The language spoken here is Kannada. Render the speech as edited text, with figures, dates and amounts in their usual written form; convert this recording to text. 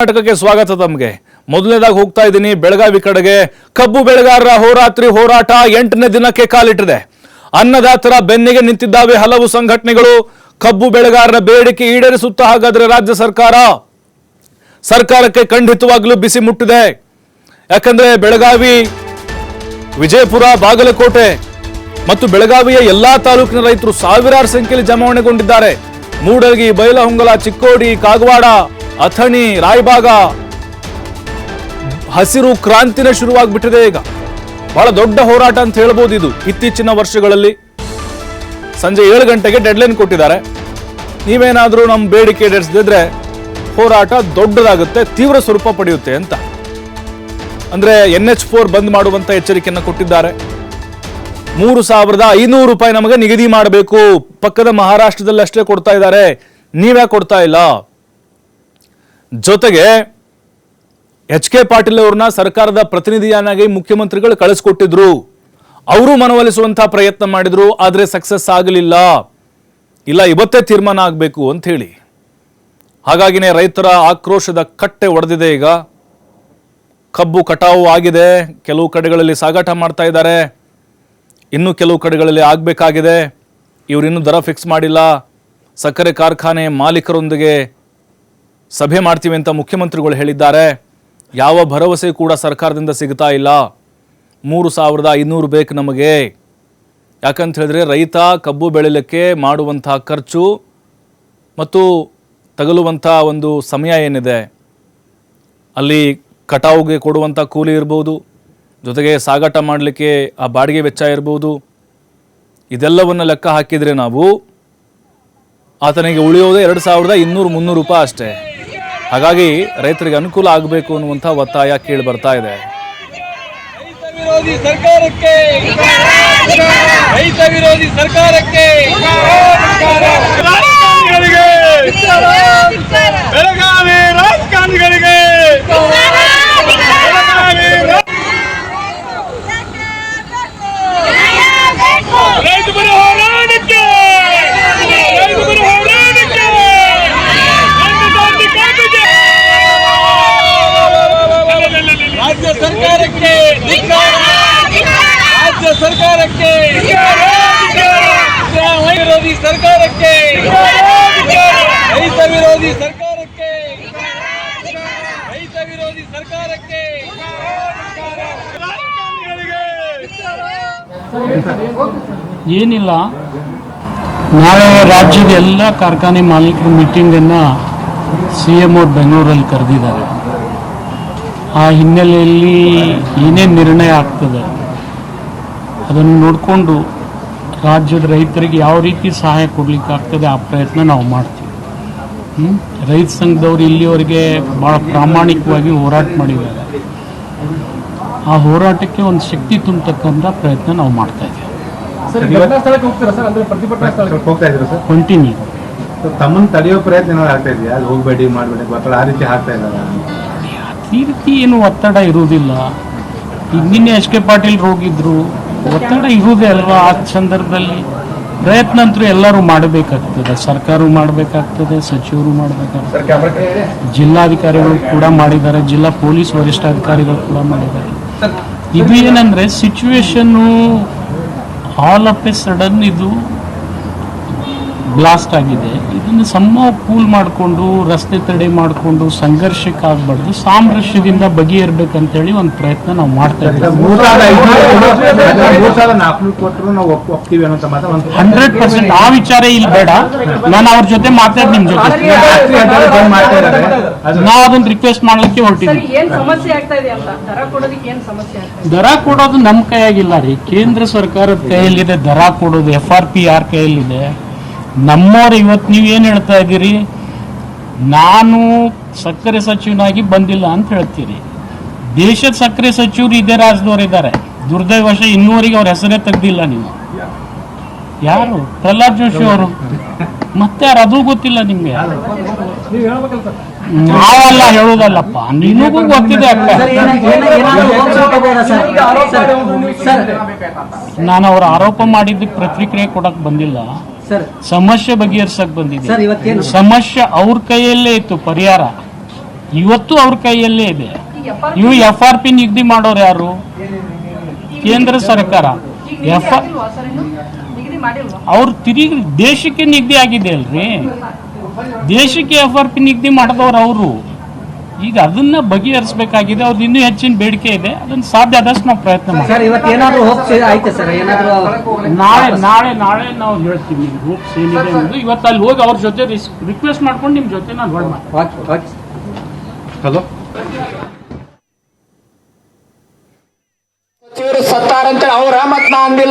ಕರ್ನಾಟಕಕ್ಕೆ ಸ್ವಾಗತ. ತಮಗೆ ಮೊದಲನೇದಾಗಿ ಹೋಗ್ತಾ ಇದ್ದೀನಿ ಬೆಳಗಾವಿ ಕಡೆಗೆ. ಕಬ್ಬು ಬೆಳೆಗಾರರ ಹೋರಾಟ 8ನೇ ದಿನಕ್ಕೆ ಕಾಲಿಟ್ಟಿದೆ. ಅನ್ನದಾತರ ಬೆನ್ನಿಗೆ ನಿಂತಿದ್ದಾವೆ ಹಲವು ಸಂಘಟನೆಗಳು. ಕಬ್ಬು ಬೆಳೆಗಾರರ ಬೇಡಿಕೆ ಈಡೇರಿಸುತ್ತಾ ಹಾಗಾದ್ರೆ ರಾಜ್ಯ ಸರ್ಕಾರಕ್ಕೆ ಖಂಡಿತವಾಗ್ಲೂ ಬಿಸಿ ಮುಟ್ಟಿದೆ. ಯಾಕಂದ್ರೆ ಬೆಳಗಾವಿ, ವಿಜಯಪುರ, ಬಾಗಲಕೋಟೆ ಮತ್ತು ಬೆಳಗಾವಿಯ ಎಲ್ಲಾ ತಾಲೂಕಿನ ರೈತರು ಸಾವಿರಾರು ಸಂಖ್ಯೆಯಲ್ಲಿ ಜಮಾವಣೆಗೊಂಡಿದ್ದಾರೆ. ಮೂಡಲಗಿ, ಬೈಲಹೊಂಗಲ, ಚಿಕ್ಕೋಡಿ, ಕಾಗವಾಡ, ಅಥಣಿ, ರಾಯಬಾಗ ಹಸಿರು ಕ್ರಾಂತಿನೇ ಶುರುವಾಗ್ಬಿಟ್ಟಿದೆ. ಈಗ ಬಹಳ ದೊಡ್ಡ ಹೋರಾಟ ಅಂತ ಹೇಳ್ಬೋದು ಇದು. ಇತ್ತೀಚಿನ ವರ್ಷಗಳಲ್ಲಿ ಸಂಜೆ 7 ಗಂಟೆಗೆ ಡೆಡ್ಲೈನ್ ಕೊಟ್ಟಿದ್ದಾರೆ. ನೀವೇನಾದ್ರೂ ನಮ್ಮ ಬೇಡಿಕೆ ಈಡೇರಿಸದಿದ್ರೆ ಹೋರಾಟ ದೊಡ್ಡದಾಗುತ್ತೆ, ತೀವ್ರ ಸ್ವರೂಪ ಪಡೆಯುತ್ತೆ ಅಂತ. ಅಂದ್ರೆ NH4 ಬಂದ್ ಮಾಡುವಂತ ಎಚ್ಚರಿಕೆಯನ್ನು ಕೊಟ್ಟಿದ್ದಾರೆ. 3,500 ರೂಪಾಯಿ ನಮಗೆ ನಿಗದಿ ಮಾಡಬೇಕು. ಪಕ್ಕದ ಮಹಾರಾಷ್ಟ್ರದಲ್ಲಿ ಅಷ್ಟೇ ಕೊಡ್ತಾ ಇದ್ದಾರೆ, ನೀವ್ಯಾಕೆ ಕೊಡ್ತಾ ಇಲ್ಲ? ಜೊತೆಗೆ HK ಪಾಟೀಲ್ ಅವ್ರನ್ನ ಸರ್ಕಾರದ ಪ್ರತಿನಿಧಿಯನ್ನಾಗಿ ಮುಖ್ಯಮಂತ್ರಿಗಳು ಕಳಿಸ್ಕೊಟ್ಟಿದ್ರು. ಅವರು ಮನವೊಲಿಸುವಂತಹ ಪ್ರಯತ್ನ ಮಾಡಿದ್ರು, ಆದ್ರೆ ಸಕ್ಸಸ್ ಆಗಲಿಲ್ಲ. ಇಲ್ಲ, ಇವತ್ತೇ ತೀರ್ಮಾನ ಆಗಬೇಕು ಅಂತ ಹೇಳಿ. ಹಾಗಾಗಿನೇ ರೈತರ ಆಕ್ರೋಶದ ಕಟ್ಟೆ ಒಡೆದಿದೆ. ಈಗ ಕಬ್ಬು ಕಟಾವು ಆಗಿದೆ, ಕೆಲವು ಕಡೆಗಳಲ್ಲಿ ಸಾಗಾಟ ಮಾಡ್ತಾ ಇದ್ದಾರೆ, ಇನ್ನು ಕೆಲವು ಕಡೆಗಳಲ್ಲಿ ಆಗಬೇಕಾಗಿದೆ. ಇವರಿನ್ನೂ ದರ ಫಿಕ್ಸ್ ಮಾಡಿಲ್ಲ. ಸಕ್ಕರೆ ಕಾರ್ಖಾನೆ ಮಾಲೀಕರೊಂದಿಗೆ ಸಭೆ ಮಾಡ್ತೀವಿ ಅಂತ ಮುಖ್ಯಮಂತ್ರಿಗಳು ಹೇಳಿದ್ದಾರೆ. ಯಾವ ಭರವಸೆ ಕೂಡ ಸರ್ಕಾರದಿಂದ ಸಿಗ್ತಾ ಇಲ್ಲ. 3,500 ಬೇಕು ನಮಗೆ. ಯಾಕಂತ ಹೇಳಿದ್ರೆ ರೈತ ಕಬ್ಬು ಬೆಳೆಯಲಿಕ್ಕೆ ಮಾಡುವಂತಹ ಖರ್ಚು ಮತ್ತು ತಗಲುವಂಥ ಒಂದು ಸಮಯ ಏನಿದೆ, ಅಲ್ಲಿ ಕಟಾವುಗೆ ಕೊಡುವಂಥ ಕೂಲಿ ಇರ್ಬೋದು, ಜೊತೆಗೆ ಸಾಗಾಟ ಮಾಡಲಿಕ್ಕೆ ಆ ಬಾಡಿಗೆ ವೆಚ್ಚ ಇರ್ಬೋದು, ಇದೆಲ್ಲವನ್ನು ಲೆಕ್ಕ ಹಾಕಿದರೆ ನಾವು ಆತನಿಗೆ ಉಳಿಯೋದೇ 2,200-300 ರೂಪಾಯಿ ಅಷ್ಟೇ. ಹಾಗಾಗಿ ರೈತರಿಗೆ ಅನುಕೂಲ ಆಗಬೇಕು ಅನ್ನುವಂಥ ಒತ್ತಾಯ ಕೇಳಿ ಬರ್ತಾ ಇದೆ. ರೈತ ವಿರೋಧಿ ಸರ್ಕಾರಕ್ಕೆ ಬೆಳಗಾವಿ ರಾಜಕಾರಣಿಗಳಿಗೆ ರೈತ ಪರ ಹೋರಾಟಕ್ಕೆ ರಾಜ್ಯ ಸರ್ಕಾರಕ್ಕೆ ರಾಜ್ಯ ಸರ್ಕಾರಕ್ಕೆ ವಿರೋಧಿ ಸರ್ಕಾರಕ್ಕೆ ರೈತ ವಿರೋಧಿ ಸರ್ಕಾರಕ್ಕೆ ರೈತ ವಿರೋಧಿ ಸರ್ಕಾರಕ್ಕೆ ಏನಿಲ್ಲ, ನಾಳೆ ರಾಜ್ಯದ ಎಲ್ಲ ಕಾರ್ಖಾನೆ ಮಾಲೀಕರ ಮೀಟಿಂಗನ್ನು CM ಅವ್ರು ಬೆಂಗಳೂರಲ್ಲಿ ಕರೆದಿದ್ದಾರೆ. ಆ ಹಿನ್ನೆಲೆಯಲ್ಲಿ ಏನೇನು ನಿರ್ಣಯ ಆಗ್ತದೆ ಅದನ್ನು ನೋಡಿಕೊಂಡು ರಾಜ್ಯದ ರೈತರಿಗೆ ಯಾವ ರೀತಿ ಸಹಾಯ ಕೊಡಲಿಕ್ಕೆ ಆಗ್ತದೆ ಆ ಪ್ರಯತ್ನ ನಾವು ಮಾಡ್ತೀವಿ. ರೈತ ಸಂಘದವರು ಇಲ್ಲಿವರೆಗೆ ಭಾಳ ಪ್ರಾಮಾಣಿಕವಾಗಿ ಹೋರಾಟ ಮಾಡಿದ್ದಾರೆ. ಆ ಹೋರಾಟಕ್ಕೆ ಒಂದು ಶಕ್ತಿ ತುಂಬತಕ್ಕಂಥ ಪ್ರಯತ್ನ ನಾವು ಮಾಡ್ತಾ ಇದ್ದೀವಿ. ಕಂಟಿನ್ಯೂ ತಮ್ಮನ್ನು ತಡೆಯೋ ಪ್ರಯತ್ನ ಆಗ್ತಾ ಇದೆಯಾ? ಅಲ್ಲಿ ಹೋಗಬೇಡಿ, ಮಾಡಬೇಡಿ, ಒತ್ತಡ ಆ ರೀತಿ ಆಗ್ತಾ ಇದ್ದಾರೆ. ಈ ರೀತಿ ಏನು ಒತ್ತಡ ಇರುವುದಿಲ್ಲ. ಈಗ ನಿನ್ನೆ HK ಪಾಟೀಲ್ ಹೋಗಿದ್ರು, ಒತ್ತಡ ಇರುವುದೇ ಅಲ್ವಾ? ಆ ಸಂದರ್ಭದಲ್ಲಿ ಪ್ರಯತ್ನ ಅಂತೂ ಎಲ್ಲರೂ ಮಾಡಬೇಕಾಗ್ತದೆ. ಸರ್ಕಾರವು ಮಾಡಬೇಕಾಗ್ತದೆ, ಸಚಿವರು ಮಾಡಬೇಕಾಗ್ತದೆ, ಜಿಲ್ಲಾಧಿಕಾರಿಗಳು ಕೂಡ ಮಾಡಿದ್ದಾರೆ, ಜಿಲ್ಲಾ ಪೊಲೀಸ್ ವರಿಷ್ಠಾಧಿಕಾರಿಗಳು ಕೂಡ ಮಾಡಿದ್ದಾರೆ. ಇದು ಏನಂದ್ರೆ situation all of A sudden ಇದು ಬ್ಲಾಸ್ಟ್ ಆಗಿದೆ. ಇದನ್ನು ಕೂಲ್ ಮಾಡಿಕೊಂಡು, ರಸ್ತೆ ತಡೆ ಮಾಡಿಕೊಂಡು ಸಂಘರ್ಷಕ್ಕೆ ಆಗಬಾರ್ದು, ಸಾಮರಸ್ಯದಿಂದ ಬಗೆಹರ್ಬೇಕಂತೇಳಿ ಒಂದು ಪ್ರಯತ್ನ ನಾವು ಮಾಡ್ತಾ ಇದ್ದೀವಿ. 100% ಆ ವಿಚಾರ ಇಲ್ಲಿ ಬೇಡ. ನಾನು ಅವ್ರ ಜೊತೆ ಮಾತಾಡಿ ನಿಮ್ಮ ಜೊತೆ ನಾವು ಅದನ್ನ ರಿಕ್ವೆಸ್ಟ್ ಮಾಡ್ಲಿಕ್ಕೆ ಹೊರಟಿದ್ವಿ. ದರ ಕೊಡೋದು ನಮ್ಮ ಕೈಯಾಗಿಲ್ಲ ರೀ, ಕೇಂದ್ರ ಸರ್ಕಾರದ ಕೈಯಲ್ಲಿದೆ ದರ ಕೊಡೋದು. FRP ಯಾರ ಕೈಯಲ್ಲಿದೆ? ನಮ್ಮವ್ರು ಇವತ್ತು ನೀವೇನು ಹೇಳ್ತಾ ಇದ್ದೀರಿ, ನಾನು ಸಕ್ಕರೆ ಸಚಿವನಾಗಿ ಬಂದಿಲ್ಲ ಅಂತ ಹೇಳ್ತೀರಿ. ದೇಶದ ಸಕ್ಕರೆ ಸಚಿವರು ಇದೇ ರಾಜ್ಯದವರು ಇದ್ದಾರೆ. ದುರ್ದೈವಶ ಇನ್ನೂವರೆಗೆ ಅವ್ರ ಹೆಸರೇ ತೆಗ್ದಿಲ್ಲ. ನೀವು ಯಾರು? ಪ್ರಹ್ಲಾದ್ ಜೋಶಿ ಅವರು. ಮತ್ತೆ ಯಾರು? ಅದು ಗೊತ್ತಿಲ್ಲ ನಿಮ್ಗೆ? ನಾವೆಲ್ಲ ಹೇಳುದಲ್ಲಪ್ಪ, ನಿನಗೂ ಗೊತ್ತಿದೆ ಅಕ್ಕ. ನಾನು ಅವ್ರ ಆರೋಪ ಮಾಡಿದ್ದಕ್ಕೆ ಪ್ರತಿಕ್ರಿಯೆ ಕೊಡಕ್ ಬಂದಿಲ್ಲ. ಸಮಸ್ಯೆ ಬಗೆಹರಿಸಕ್ ಬಂದಿದೆ. ಸಮಸ್ಯೆ ಅವ್ರ ಕೈಯಲ್ಲೇ ಇತ್ತು ಪರಿಹಾರ. ಇವತ್ತು ಅವ್ರ ಕೈಯಲ್ಲೇ ಇದೆ. ಇವು FRP ನಿಗದಿ ಮಾಡೋರು ಯಾರು? ಕೇಂದ್ರ ಸರ್ಕಾರ. ಅವ್ರು ತಿರುಗಿ ದೇಶಕ್ಕೆ ನಿಗದಿ ಆಗಿದೆ ಅಲ್ರಿ, ದೇಶಕ್ಕೆ FRP ನಿಗದಿ ಮಾಡಿದವ್ರು ಅವರು. ಈಗ ಅದನ್ನ ಬಗೆಹರಿಸಬೇಕಾಗಿದೆ. ಅವ್ರದ್ದು ಇನ್ನೂ ಹೆಚ್ಚಿನ ಬೇಡಿಕೆ ಇದೆ, ಅದನ್ನ ಸಾಧ್ಯ ಆದಷ್ಟು ನಾವು ಪ್ರಯತ್ನ ಮಾಡ್ತೀವಿ. ಸರ್ ಇವತ್ತು ಏನಾದ್ರು ಹೋಪ್ಸ್ ಆಯ್ತಾ ಸರ್? ಏನಾದ್ರು ನಾಳೆ ನಾವು ಹೇಳ್ತೀವಿ ನಿಮ್ಗೆ ಹೋಪ್ಸ್ ಏನಿದೆ ಅನ್ನೋದು. ಇವತ್ತು ಅಲ್ಲಿ ಹೋಗಿ ಅವ್ರ ಜೊತೆ ರಿಕ್ವೆಸ್ಟ್ ಮಾಡ್ಕೊಂಡು ನಿಮ್ಮ ಜೊತೆ ನಾನು ಹೊರಡ್ ಮಾಡ್ತೀನಿ. ಹಲೋ ಸತ್ತಾರಂತ ಅವ್ರ ಮತ್ ನಾ ಅಂದಿಲ್ಲ.